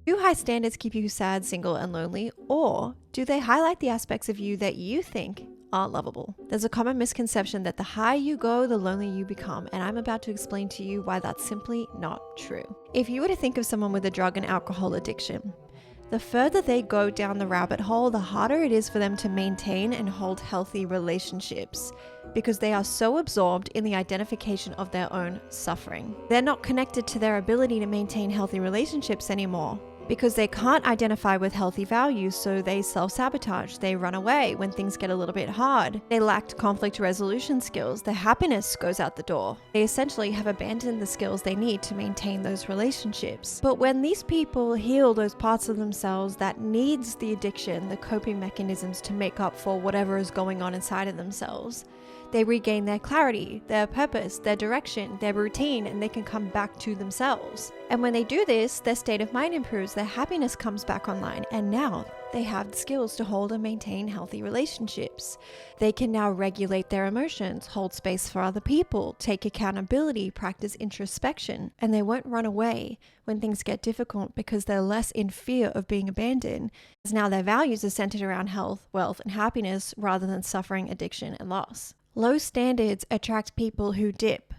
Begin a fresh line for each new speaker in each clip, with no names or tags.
Do high standards keep you sad, single, and lonely, or do they highlight the aspects of you that you think aren't lovable? There's a common misconception that the higher you go, the lonelier you become, and I'm about to explain to you why that's simply not true. If you were to think of someone with a drug and alcohol addiction, the further they go down the rabbit hole, the harder it is for them to maintain and hold healthy relationships because they are so absorbed in the identification of their own suffering. They're not connected to their ability to maintain healthy relationships anymore because they can't identify with healthy values, so they self-sabotage, they run away when things get a little bit hard. They lacked conflict resolution skills, their happiness goes out the door. They essentially have abandoned the skills they need to maintain those relationships. But when these people heal those parts of themselves that needs the addiction, the coping mechanisms to make up for whatever is going on inside of themselves, they regain their clarity, their purpose, their direction, their routine, and they can come back to themselves. And when they do this, their state of mind improves, their happiness comes back online, and now they have the skills to hold and maintain healthy relationships. They can now regulate their emotions, hold space for other people, take accountability, practice introspection, and they won't run away when things get difficult because they're less in fear of being abandoned, as now their values are centered around health, wealth, and happiness rather than suffering, addiction, and loss. Low standards attract people who dip.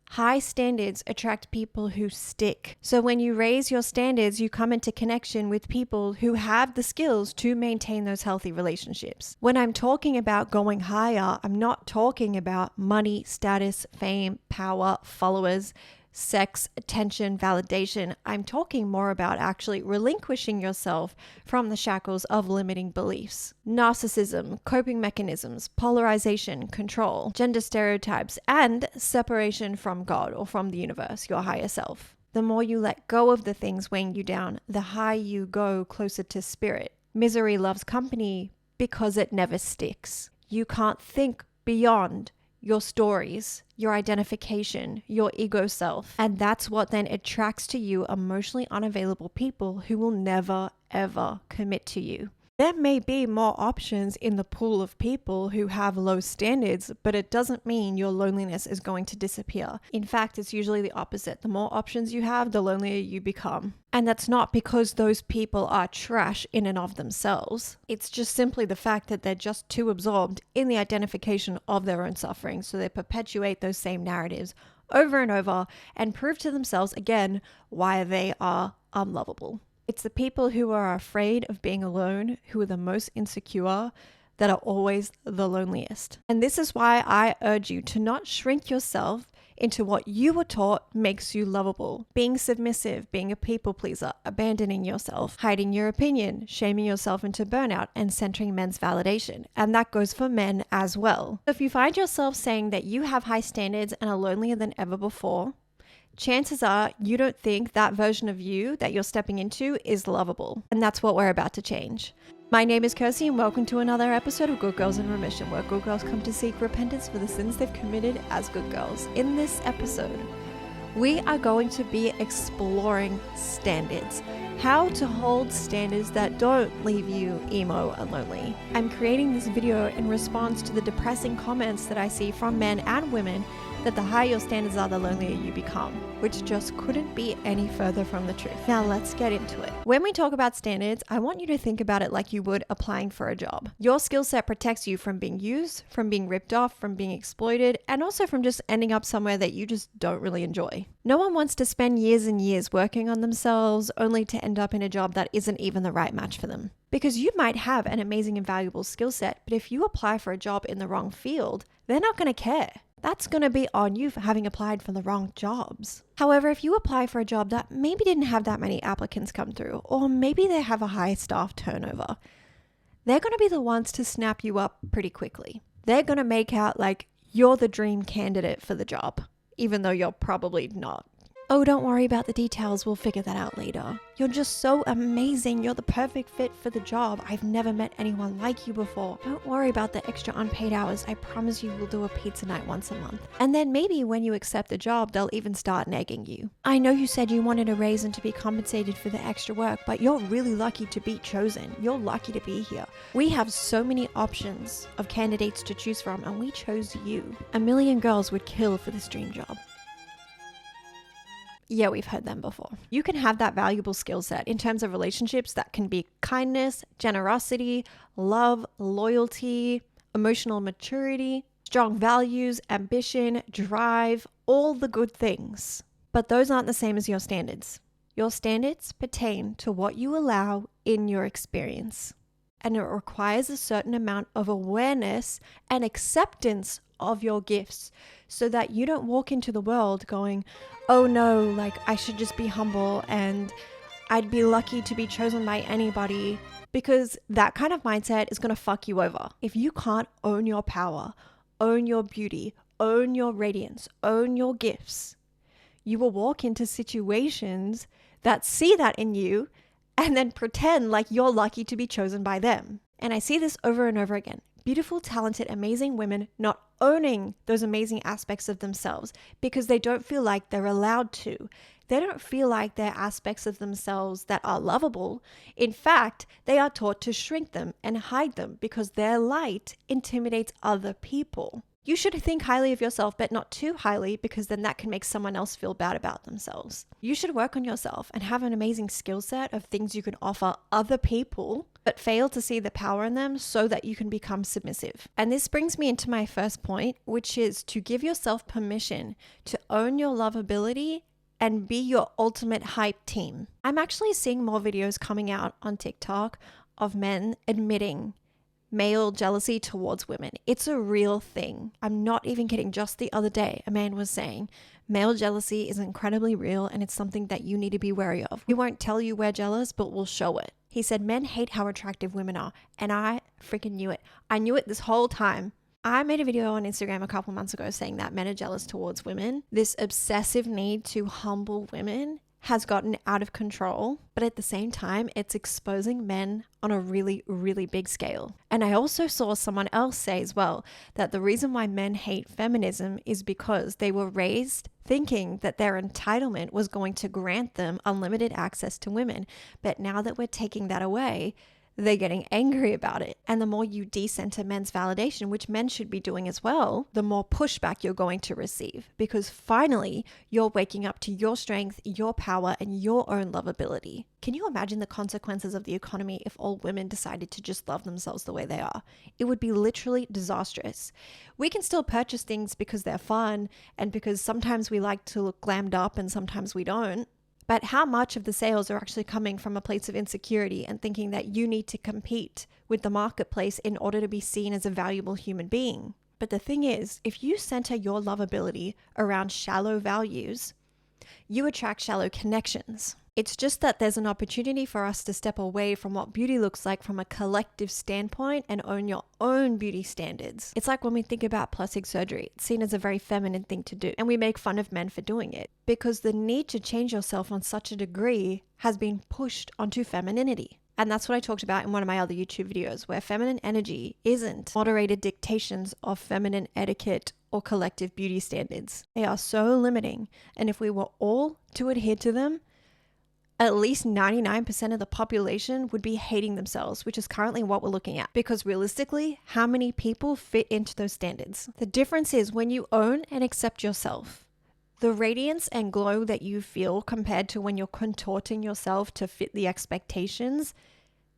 High standards attract people who stick. So when you raise your standards, you come into connection with people who have the skills to maintain those healthy relationships. When I'm talking about going higher, I'm not talking about money, status, fame, power, followers, sex, attention, validation. I'm talking more about actually relinquishing yourself from the shackles of limiting beliefs. Narcissism, coping mechanisms, polarization, control, gender stereotypes, and separation from God or from the universe, your higher self. The more you let go of the things weighing you down, the higher you go closer to spirit. Misery loves company because it never sticks. You can't think beyond your stories, your identification, your ego self. And that's what then attracts to you emotionally unavailable people who will never, ever commit to you. There may be more options in the pool of people who have low standards, but it doesn't mean your loneliness is going to disappear. In fact, it's usually the opposite. The more options you have, the lonelier you become. And that's not because those people are trash in and of themselves. It's just simply the fact that they're just too absorbed in the identification of their own suffering, so they perpetuate those same narratives over and over and prove to themselves again why they are unlovable. It's the people who are afraid of being alone, who are the most insecure, that are always the loneliest. And this is why I urge you to not shrink yourself into what you were taught makes you lovable. Being submissive, being a people pleaser, abandoning yourself, hiding your opinion, shaming yourself into burnout, and centering men's validation. And that goes for men as well. If you find yourself saying that you have high standards and are lonelier than ever before, chances are you don't think that version of you that you're stepping into is lovable. And that's what we're about to change. My name is Kirsty, and welcome to another episode of Good Girls in Remission, where good girls come to seek repentance for the sins they've committed as good girls. In this episode, we are going to be exploring standards. How to hold standards that don't leave you emo and lonely. I'm creating this video in response to the depressing comments that I see from men and women that the higher your standards are, the lonelier you become, which just couldn't be any further from the truth. Now let's get into it. When we talk about standards, I want you to think about it like you would applying for a job. Your skill set protects you from being used, from being ripped off, from being exploited, and also from just ending up somewhere that you just don't really enjoy. No one wants to spend years and years working on themselves only to end up in a job that isn't even the right match for them. Because you might have an amazing and valuable skill set, but if you apply for a job in the wrong field, they're not going to care. That's going to be on you for having applied for the wrong jobs. However, if you apply for a job that maybe didn't have that many applicants come through, or maybe they have a high staff turnover, they're going to be the ones to snap you up pretty quickly. They're going to make out like you're the dream candidate for the job, even though you're probably not. Oh, don't worry about the details, we'll figure that out later. You're just so amazing, you're the perfect fit for the job. I've never met anyone like you before. Don't worry about the extra unpaid hours, I promise you we'll do a pizza night once a month. And then maybe when you accept the job, they'll even start nagging you. I know you said you wanted a raise and to be compensated for the extra work, but you're really lucky to be chosen. You're lucky to be here. We have so many options of candidates to choose from, and we chose you. A million girls would kill for this dream job. Yeah, we've heard them before. You can have that valuable skill set in terms of relationships that can be kindness, generosity, love, loyalty, emotional maturity, strong values, ambition, drive, all the good things. But those aren't the same as your standards. Your standards pertain to what you allow in your experience. And it requires a certain amount of awareness and acceptance of your gifts so that you don't walk into the world going, oh no, like I should just be humble and I'd be lucky to be chosen by anybody, because that kind of mindset is going to fuck you over. If you can't own your power, own your beauty, own your radiance, own your gifts, you will walk into situations that see that in you and then pretend like you're lucky to be chosen by them. And I see this over and over again. Beautiful, talented, amazing women not owning those amazing aspects of themselves because they don't feel like they're allowed to. They don't feel like they're aspects of themselves that are lovable. In fact, they are taught to shrink them and hide them because their light intimidates other people. You should think highly of yourself, but not too highly, because then that can make someone else feel bad about themselves. You should work on yourself and have an amazing skill set of things you can offer other people, but fail to see the power in them so that you can become submissive. And this brings me into my first point, which is to give yourself permission to own your lovability and be your ultimate hype team. I'm actually seeing more videos coming out on TikTok of men admitting male jealousy towards women. It's a real thing. I'm not even kidding. Just the other day, a man was saying male jealousy is incredibly real and it's something that you need to be wary of. We won't tell you we're jealous, but we'll show it. He said men hate how attractive women are, and I freaking knew it. I knew it this whole time. I made a video on Instagram a couple months ago saying that men are jealous towards women. This obsessive need to humble women has gotten out of control, but at the same time, it's exposing men on a really, really big scale. And I also saw someone else say as well that the reason why men hate feminism is because they were raised thinking that their entitlement was going to grant them unlimited access to women. But now that we're taking that away, they're getting angry about it. And the more you decenter men's validation, which men should be doing as well, the more pushback you're going to receive, because finally you're waking up to your strength, your power, and your own lovability. Can you imagine the consequences of the economy if all women decided to just love themselves the way they are? It would be literally disastrous. We can still purchase things because they're fun and because sometimes we like to look glammed up and sometimes we don't. But how much of the sales are actually coming from a place of insecurity and thinking that you need to compete with the marketplace in order to be seen as a valuable human being? But the thing is, if you center your lovability around shallow values, you attract shallow connections. It's just that there's an opportunity for us to step away from what beauty looks like from a collective standpoint and own your own beauty standards. It's like when we think about plastic surgery, it's seen as a very feminine thing to do, and we make fun of men for doing it because the need to change yourself on such a degree has been pushed onto femininity. And that's what I talked about in one of my other YouTube videos, where feminine energy isn't moderated dictations of feminine etiquette or collective beauty standards. They are so limiting, and if we were all to adhere to them, at least 99% of the population would be hating themselves, which is currently what we're looking at. Because realistically, how many people fit into those standards? The difference is when you own and accept yourself, the radiance and glow that you feel compared to when you're contorting yourself to fit the expectations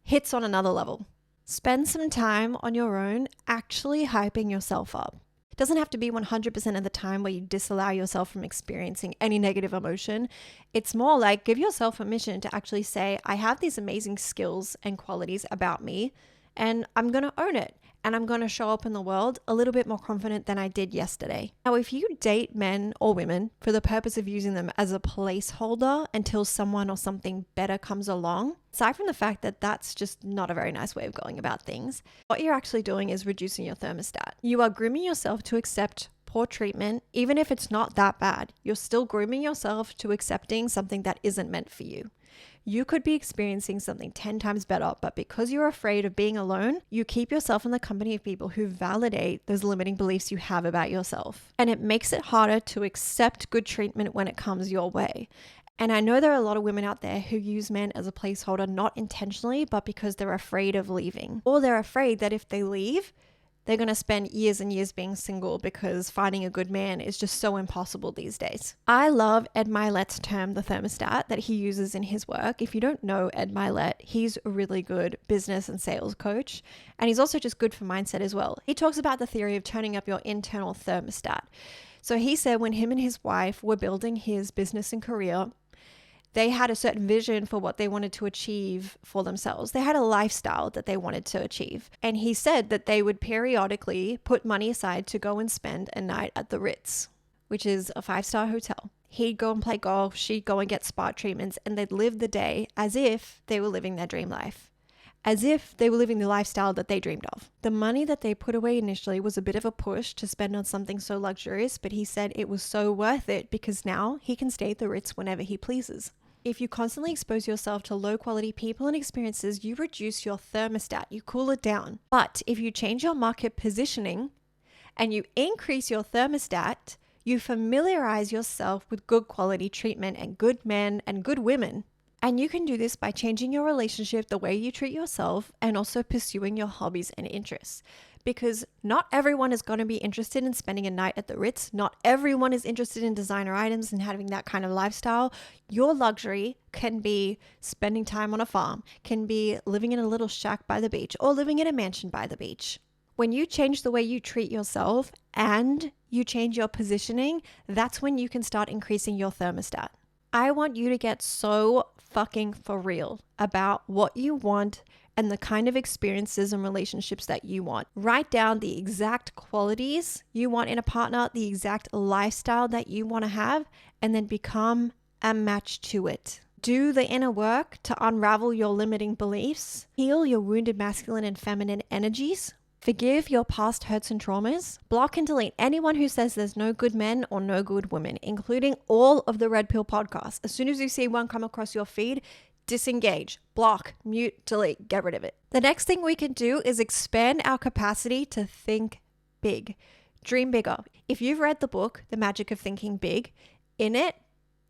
hits on another level. Spend some time on your own actually hyping yourself up. It doesn't have to be 100% of the time where you disallow yourself from experiencing any negative emotion. It's more like give yourself permission to actually say, I have these amazing skills and qualities about me, and I'm going to own it. And I'm going to show up in the world a little bit more confident than I did yesterday. Now, if you date men or women for the purpose of using them as a placeholder until someone or something better comes along, aside from the fact that that's just not a very nice way of going about things, what you're actually doing is reducing your thermostat. You are grooming yourself to accept poor treatment, even if it's not that bad. You're still grooming yourself to accepting something that isn't meant for you. You could be experiencing something 10 times better, but because you're afraid of being alone, you keep yourself in the company of people who validate those limiting beliefs you have about yourself. And it makes it harder to accept good treatment when it comes your way. And I know there are a lot of women out there who use men as a placeholder, not intentionally, but because they're afraid of leaving. Or they're afraid that if they leave, They're going to spend years and years being single because finding a good man is just so impossible these days. I love Ed Milet's term, the thermostat, that he uses in his work. If you don't know Ed Milet, he's a really good business and sales coach, and he's also just good for mindset as well. He talks about the theory of turning up your internal thermostat. So he said when him and his wife were building his business and career, they had a certain vision for what they wanted to achieve for themselves. They had a lifestyle that they wanted to achieve. And he said that they would periodically put money aside to go and spend a night at the Ritz, which is a 5-star hotel. He'd go and play golf, she'd go and get spa treatments, and they'd live the day as if they were living their dream life, as if they were living the lifestyle that they dreamed of. The money that they put away initially was a bit of a push to spend on something so luxurious, but he said it was so worth it because now he can stay at the Ritz whenever he pleases. If you constantly expose yourself to low quality people and experiences, you reduce your thermostat, you cool it down. But if you change your market positioning and you increase your thermostat, you familiarize yourself with good quality treatment and good men and good women. And you can do this by changing your relationship, the way you treat yourself, and also pursuing your hobbies and interests. Because not everyone is going to be interested in spending a night at the Ritz. Not everyone is interested in designer items and having that kind of lifestyle. Your luxury can be spending time on a farm, can be living in a little shack by the beach, or living in a mansion by the beach. When you change the way you treat yourself and you change your positioning, that's when you can start increasing your thermostat. I want you to get so fucking for real about what you want and the kind of experiences and relationships that you want. Write down the exact qualities you want in a partner, the exact lifestyle that you want to have, and then become a match to it. Do the inner work to unravel your limiting beliefs, heal your wounded masculine and feminine energies, forgive your past hurts and traumas, block and delete anyone who says there's no good men or no good women, including all of the Red Pill podcasts. As soon as you see one come across your feed, disengage, block, mute, delete, get rid of it. The next thing we can do is expand our capacity to think big. Dream bigger. If you've read the book, The Magic of Thinking Big, in it,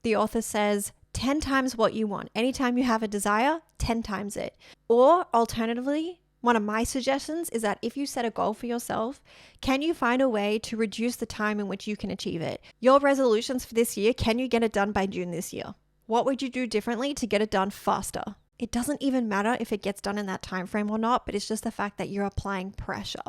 the author says 10 times what you want. Anytime you have a desire, 10 times it. Or alternatively, one of my suggestions is that if you set a goal for yourself, can you find a way to reduce the time in which you can achieve it? Your resolutions for this year, can you get it done by June this year? What would you do differently to get it done faster? It doesn't even matter if it gets done in that time frame or not, but it's just the fact that you're applying pressure.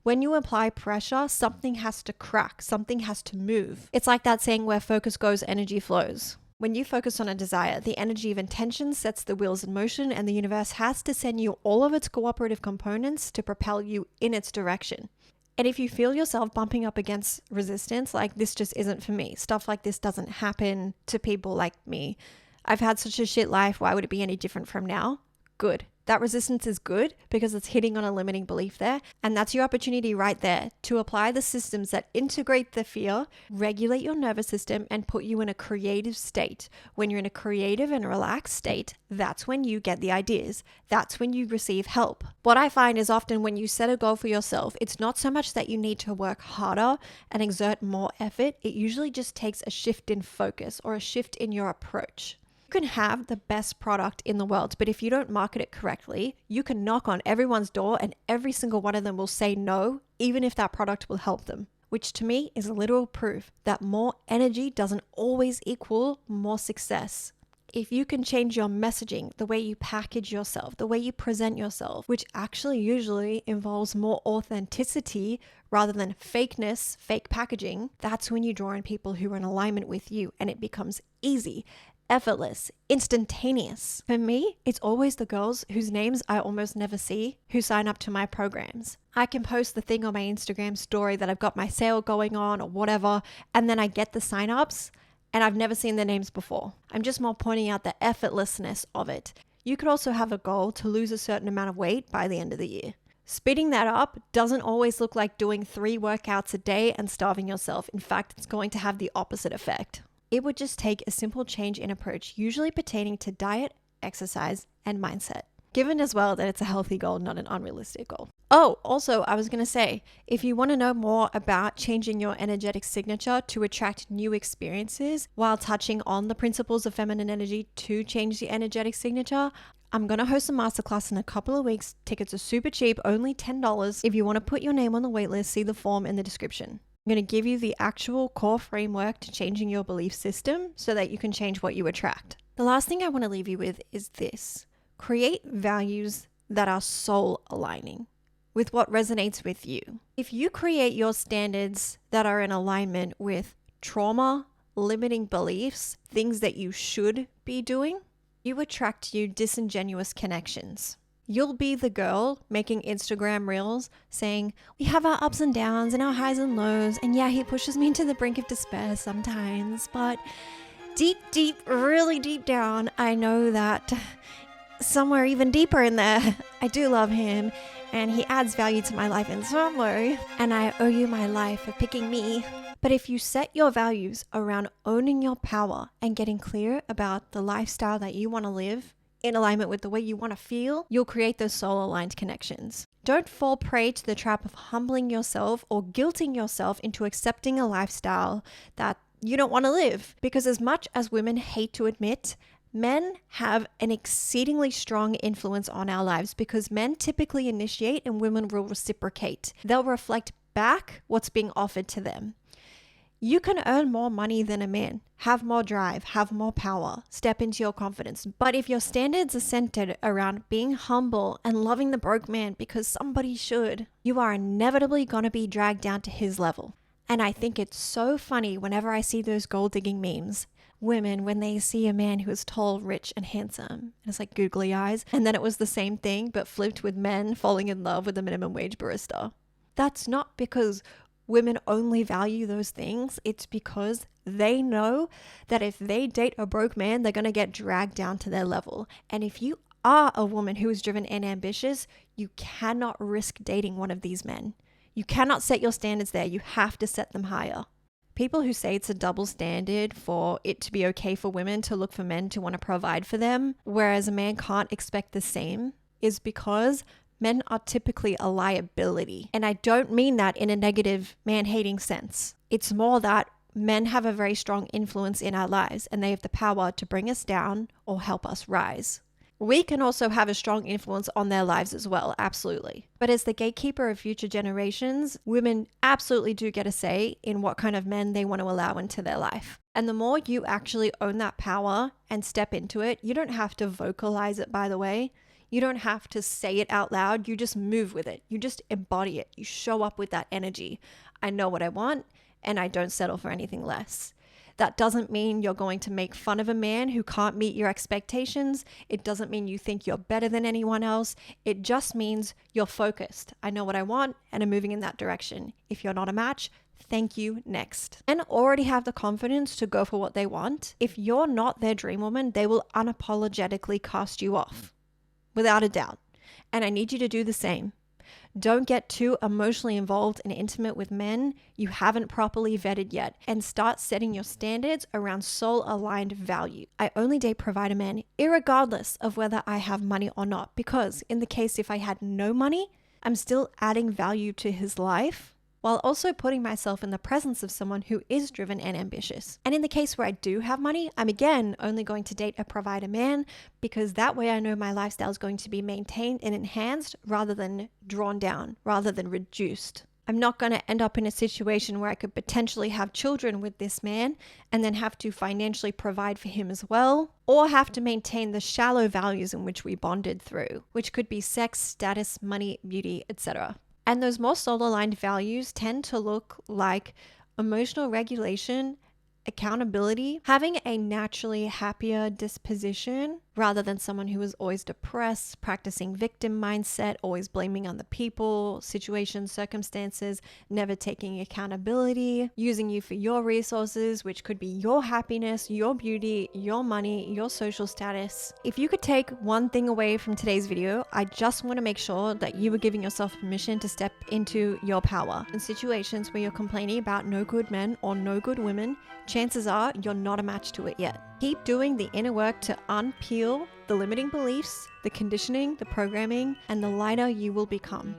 When you apply pressure, something has to crack, something has to move. It's like that saying, where focus goes, energy flows. When you focus on a desire, the energy of intention sets the wheels in motion, and the universe has to send you all of its cooperative components to propel you in its direction. And if you feel yourself bumping up against resistance, like this just isn't for me, stuff like this doesn't happen to people like me, I've had such a shit life, why would it be any different from now? Good. That resistance is good because it's hitting on a limiting belief there. And that's your opportunity right there to apply the systems that integrate the fear, regulate your nervous system, and put you in a creative state. When you're in a creative and relaxed state, that's when you get the ideas. That's when you receive help. What I find is often when you set a goal for yourself, it's not so much that you need to work harder and exert more effort. It usually just takes a shift in focus or a shift in your approach. You can have the best product in the world, but if you don't market it correctly, you can knock on everyone's door and every single one of them will say no, even if that product will help them, which to me is literal proof that more energy doesn't always equal more success. If you can change your messaging, the way you package yourself, the way you present yourself, which actually usually involves more authenticity rather than fakeness, fake packaging, that's when you draw in people who are in alignment with you and it becomes easy, effortless, instantaneous. For me, it's always the girls whose names I almost never see who sign up to my programs. I can post the thing on my Instagram story that I've got my sale going on or whatever, and then I get the sign-ups and I've never seen their names before. I'm just more pointing out the effortlessness of it. You could also have a goal to lose a certain amount of weight by the end of the year. Speeding that up doesn't always look like doing 3 workouts a day and starving yourself. In fact, it's going to have the opposite effect. It would just take a simple change in approach, usually pertaining to diet, exercise, and mindset. given as well that it's a healthy goal, not an unrealistic goal. Oh, also, I was going to say, if you want to know more about changing your energetic signature to attract new experiences while touching on the principles of feminine energy to change the energetic signature, I'm going to host a masterclass in a couple of weeks. Tickets are super cheap, only $10. If you want to put your name on the waitlist, see the form in the description. I'm going to give you the actual core framework to changing your belief system so that you can change what you attract. The last thing I want to leave you with is this. Create values that are soul aligning with what resonates with you. If you create your standards that are in alignment with trauma, limiting beliefs, things that you should be doing, you attract you disingenuous connections. You'll be the girl making Instagram reels saying, we have our ups and downs and our highs and lows, and yeah, he pushes me to the brink of despair sometimes, but deep, really deep down, I know that somewhere even deeper in there, I do love him, and he adds value to my life in some way, and I owe you my life for picking me. But if you set your values around owning your power and getting clear about the lifestyle that you want to live in alignment with the way you want to feel, you'll create those soul-aligned connections. Don't fall prey to the trap of humbling yourself or guilting yourself into accepting a lifestyle that you don't want to live. Because as much as women hate to admit, men have an exceedingly strong influence on our lives because men typically initiate and women will reciprocate. They'll reflect back what's being offered to them. You can earn more money than a man, have more drive, have more power, step into your confidence. But if your standards are centered around being humble and loving the broke man because somebody should, you are inevitably going to be dragged down to his level. And I think it's so funny whenever I see those gold digging memes. Women, when they see a man who is tall, rich, and handsome, and it's like googly eyes, and then it was the same thing but flipped with men falling in love with a minimum wage barista. That's not because women only value those things. It's because they know that if they date a broke man, they're going to get dragged down to their level. And if you are a woman who is driven and ambitious, you cannot risk dating one of these men. You cannot set your standards there. You have to set them higher. People who say it's a double standard for it to be okay for women to look for men to want to provide for them, whereas a man can't expect the same, is because men are typically a liability. And I don't mean that in a negative man-hating sense. It's more that men have a very strong influence in our lives and they have the power to bring us down or help us rise. We can also have a strong influence on their lives as well, absolutely. But as the gatekeeper of future generations, women absolutely do get a say in what kind of men they want to allow into their life. And the more you actually own that power and step into it, you don't have to vocalize it, by the way. You don't have to say it out loud. You just move with it. You just embody it. You show up with that energy. I know what I want and I don't settle for anything less. That doesn't mean you're going to make fun of a man who can't meet your expectations. It doesn't mean you think you're better than anyone else. It just means you're focused. I know what I want and I'm moving in that direction. If you're not a match, thank you, next. And already have the confidence to go for what they want. If you're not their dream woman, they will unapologetically cast you off, without a doubt. And I need you to do the same. Don't get too emotionally involved and intimate with men you haven't properly vetted yet, and start setting your standards around soul-aligned value. I only date provider men irregardless of whether I have money or not, because in the case if I had no money, I'm still adding value to his life while also putting myself in the presence of someone who is driven and ambitious. And in the case where I do have money, I'm again only going to date a provider man, because that way I know my lifestyle is going to be maintained and enhanced rather than drawn down, rather than reduced. I'm not going to end up in a situation where I could potentially have children with this man and then have to financially provide for him as well, or have to maintain the shallow values in which we bonded through, which could be sex, status, money, beauty, etc. And those more soul-aligned values tend to look like emotional regulation, accountability, having a naturally happier disposition rather than someone who is always depressed, practicing victim mindset, always blaming other people, situations, circumstances, never taking accountability, using you for your resources, which could be your happiness, your beauty, your money, your social status. If you could take one thing away from today's video, I just want to make sure that you are giving yourself permission to step into your power. In situations where you're complaining about no good men or no good women, chances are you're not a match to it yet. Keep doing the inner work to unpeel the limiting beliefs, the conditioning, the programming, and the lighter you will become.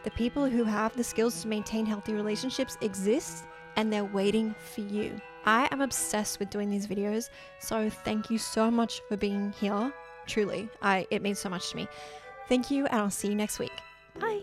The people who have the skills to maintain healthy relationships exist, and they're waiting for you. I am obsessed with doing these videos, so thank you so much for being here. Truly, it means so much to me. Thank you, and I'll see you next week. Bye.